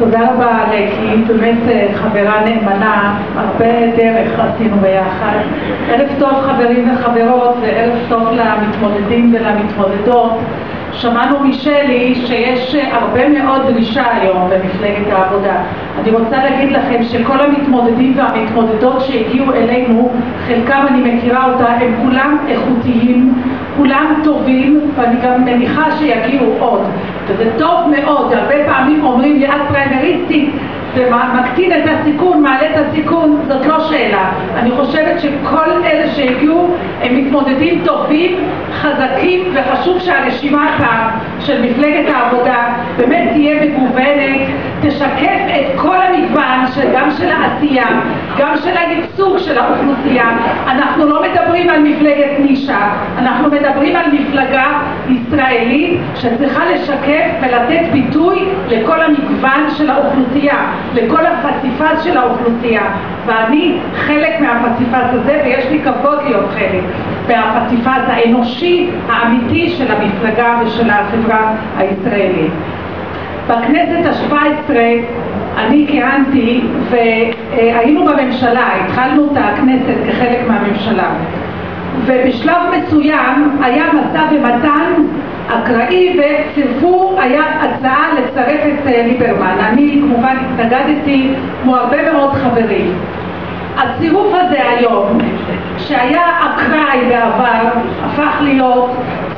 תודה רבה לקי, באמת חברה נאמנה, הרבה דרך עשינו ביחד. ערב טוב חברים וחברות וערב טוב למתמודדים ולמתמודדות. שמענו משלי שיש הרבה מאוד דרישה היום במפלגת העבודה. אני רוצה להגיד לכם שכל המתמודדים והמתמודדות שהגיעו אלינו, חלקם אני מכירה אותה, הם כולם איכותיים, כולם טובים, ואני גם מניחה שיגיעו עוד. וזה טוב מאוד, הרבה פעמים אומרים לי, את פריימריסטית, זה מקטין את הסיכון, מעלה את הסיכון, זאת לא שאלה. אני חושבת שכל אלה שהגיעו הם מתמודדים טובים, חזקים, וחשוב שהרשימה הפעם של מפלגת העבודה באמת תהיה מגוונת, תשקף את כל המגוון גם של העשייה, גם של הייצוג של האוכלוסייה. אנחנו לא מדברים על מפלגת נישה, אנחנו מדברים על מפלגה ישראלית שצריכה לשקף ולתת ביטוי לכל המגוון של האוכלוסייה, לכל הפסיפס של האוכלוסייה, ואני חלק מהפסיפס הזה, ויש לי כבוד להיות חלק מהפסיפס האנושי האמיתי של המפלגה ושל החברה הישראלית. בכנסת ה-17 אני כיהנתי והיינו בממשלה, התחלנו את הכנסת כחלק מהממשלה, ובשלב מסוים היה משא ומתן אקראי וצירפו, היה הצעה לצרף את ליברמן. אני כמובן התנגדתי כמו הרבה מאוד חברים. הצירוף הזה היום, שהיה אקראי בעבר, הפך להיות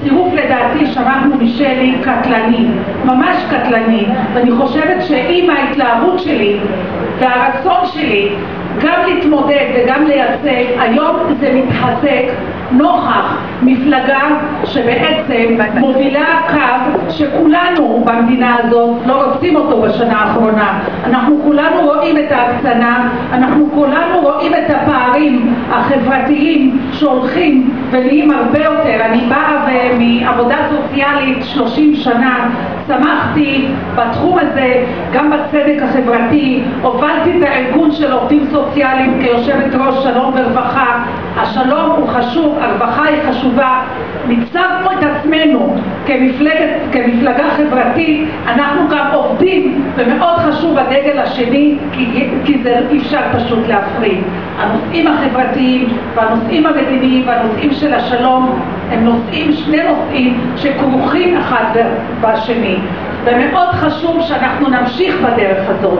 צירוף לדעתי, שמענו משלי, קטלני, ממש קטלני. ואני חושבת שעם ההתלהבות שלי והרצון שלי גם להתמודד וגם לייצג, היום זה מתחזק נוכח מפלגה שבעצם מובילה קו שכולנו במדינה הזאת לא רוצים אותו בשנה האחרונה. אנחנו כולנו רואים את ההקצנה, אנחנו כולנו רואים את הפערים החברתיים שהולכים ונהיים הרבה יותר. אני באה מעבודה סוציאלית 30 שנה, צמחתי בתחום הזה, גם בצדק החברתי, הובלתי את הארגון של עובדים סוציאליים כיושבת ראש שלום ורווחה. השלום הוא חשוב, הרווחה היא חשובה. ניצבנו את עצמנו כמפלגה חברתית, אנחנו גם עובדים, ומאוד חשוב הדגל השני, כי זה אי אפשר פשוט להפריד. הנושאים החברתיים והנושאים המדיניים והנושאים של השלום הם נושאים, שני נושאים שכרוכים אחד בשני, ומאוד חשוב שאנחנו נמשיך בדרך הזאת.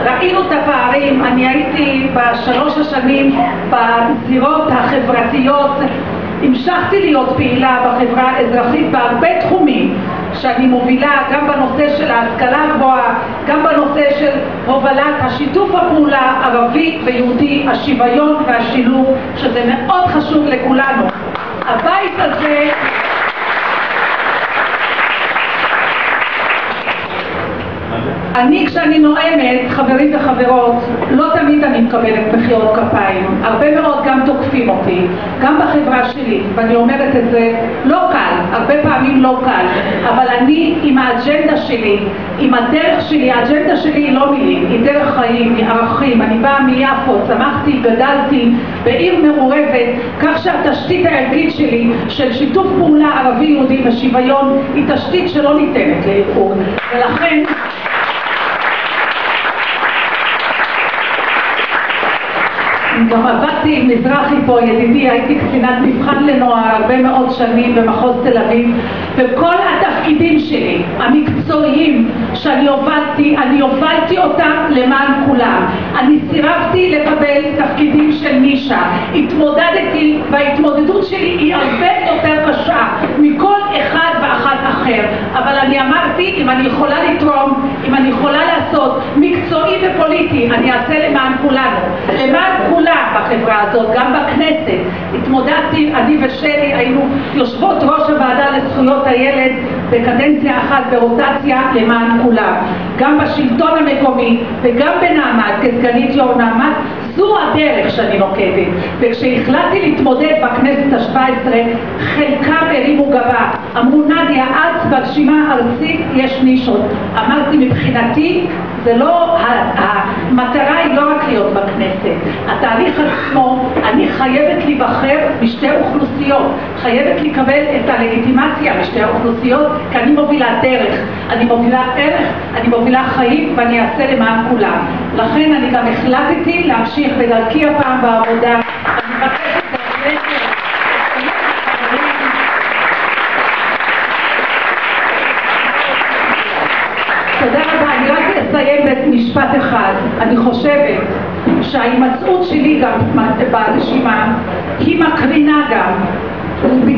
ראינו את הפערים, אני הייתי בשלוש השנים בזירות החברתיות, המשכתי להיות פעילה בחברה האזרחית בהרבה תחומים שאני מובילה, גם בנושא של ההשכלה הגבוהה, גם בנושא של הובלת השיתוף הפעולה ערבי ויהודי, השוויון והשילוב, שזה מאוד חשוב לכולנו. הבית הזה כשאני נואמת, חברים וחברות, לא תמיד אני מקבלת מחיאות כפיים. הרבה מאוד גם תוקפים אותי, גם בחברה שלי, ואני אומרת את זה, לא קל, הרבה פעמים לא קל, אבל אני עם האג'נדה שלי, עם הדרך שלי, האג'נדה שלי היא לא מילים, היא דרך חיים, היא ערכים. אני באה מיפו, צמחתי, גדלתי בעיר מעורבת, כך שהתשתית הערכית שלי של שיתוף פעולה ערבי-יהודי ושוויון היא תשתית שלא ניתנת לערעור, ולכן גם עבדתי עם מזרחי פה, ידידי, הייתי קצינת מבחן לנוער הרבה מאוד שנים במחוז תל אביב, וכל התפקידים שלי, המקצועיים שאני הובלתי, אני הובלתי אותם למען כולם. אני סירבתי לקבל תפקידים של נישה, התמודדתי, וההתמודדות שלי היא הרבה יותר קשה מכל אחד ואחת אחר, אבל אני אמרתי, אם אני יכולה לתרום, אם אני יכולה לעשות מקצועי ופוליטי, אני אעשה למען כולנו, למען כולם בחברה הזאת. גם בכנסת התמודדתי, אני ושלי היינו יושבות ראש הוועדה לזכויות הילד בקדנציה אחת ברוטציה למען כולם, גם בשלטון המקומי וגם בנעמת כסגנית יו"ר נעמת. זו הדרך שאני נוקטת. וכשהחלטתי להתמודד בכנסת ה-17, חלקם הרימו גבה, אמרו נדיה, את ברשימה ארצית יש נישות. אמרתי, מבחינתי זה לא, המטרה היא לא רק להיות בכנסת. התהליך עצמו, אני חייבת להיבחר בשתי אוכלוסיות, חייבת לקבל את הלגיטימציה בשתי האוכלוסיות, כי אני מובילה דרך, אני מובילה ערך, אני מובילה חיים, ואני אעשה למען כולם. לכן אני גם החלטתי להמשיך בדרכי הפעם בעבודה. אני מבקשת להחלט תודה רבה. אני רק אסיים במשפט אחד. אני חושבת שההימצאות שלי גם ברשימה היא מקרינה גם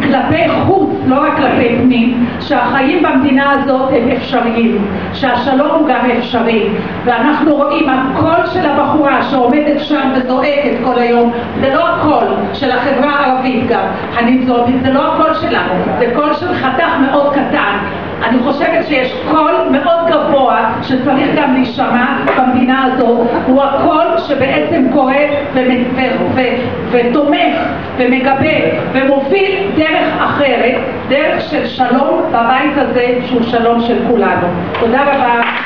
כלפי חוץ, לא רק כלפי פנים, שהחיים במדינה הזאת הם אפשריים, שהשלום הוא גם אפשרי. ואנחנו רואים הקול של הבחורה שעומדת שם וזועקת כל היום, זה לא הקול של החברה הערבית גם, חנין זועבי, זה לא הקול שלנו, זה קול של חתך מאוד קטן. אני חושבת שיש קול מאוד גבוה שצריך גם להישמע במדינה הזאת, הוא הקול שבעצם קורא ותומך ומגבה ומוביל דרך אחרת, דרך של שלום בבית הזה שהוא שלום של כולנו. תודה רבה.